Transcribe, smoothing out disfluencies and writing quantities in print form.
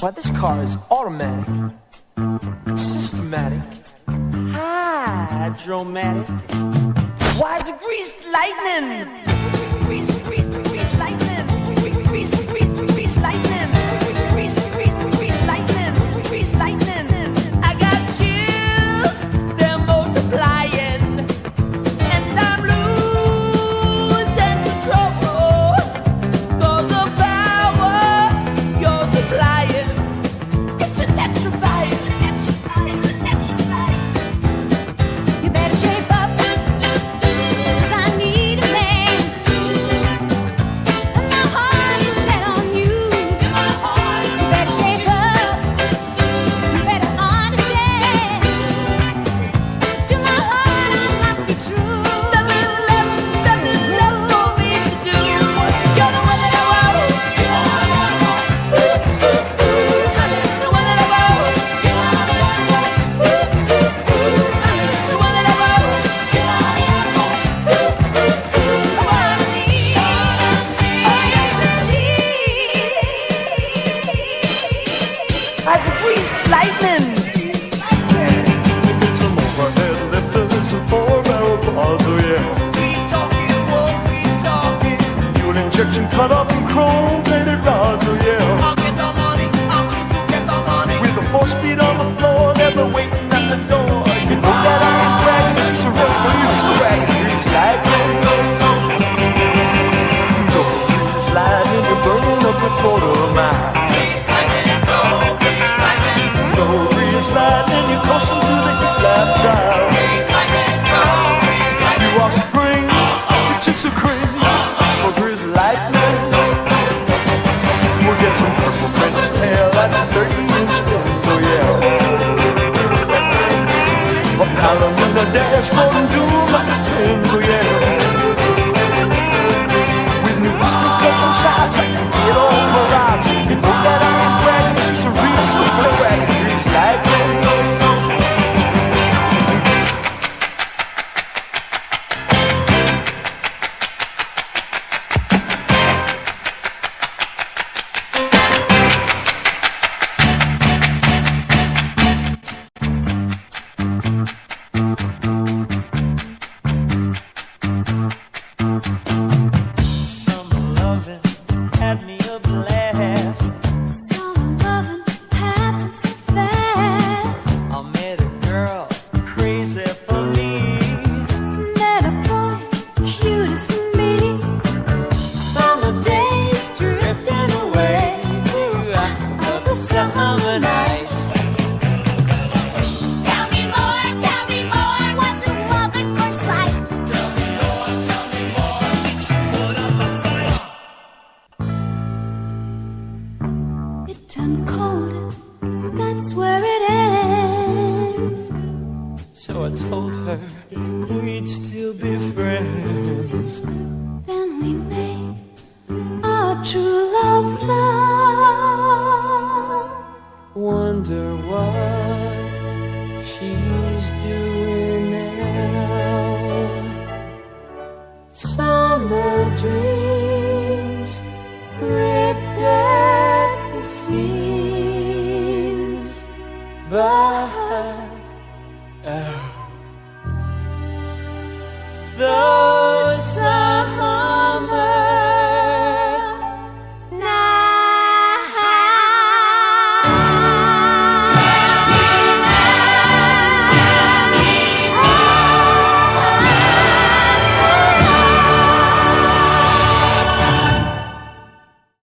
Why, this car is automatic, systematic, hydromatic. Why, it's greased lightning. Greased lightning. Greased lightning. Greased lightning. Greased lightning. I got chills, they're multiplying, and I'm losing control. 'Cause the power you're supplying, it's electrifying. It's electrifying. You better shape up, 'cause I need a man. And my heart is set on you. You better shape up, you better understand. To my heart I must be true. Nothing left for me to do. You're the one that I want. The one that I want. The one that I want. That's greased lightning. It's some overhead lifters and 4-barrel quads, oh yeah. Fuel injection cut up in chrome-plated rods, oh yeah. With a 4-speed on the floor, never waiting at the door. You know that I ain't bragging, she's a revolutionary. Grease lightning. Go grease lightning, you're burning up a quarter mile. Go grease lightning, you're coursing through the heat lap trial. You are spring, your chicks are cream. For grease lightning, we'll get some purple French tail at the 30-inch fins, oh yeah. A pallet in the dashboard and doom like the twins, oh yeah. With new pistols, cuts and shots, I can get on the rocks. You know that I ain't bragging, she's a real super wagon. Grease lightning. Summer loving had me a blast. Summer loving happens so fast. I met a girl crazy for me. Met a boy cute as can be. Summer days drifting away to other summer nights. Tell me more, what's it love at first sight? It turned cold, that's where it ends. So I told her we'd still be friends. Then we made our true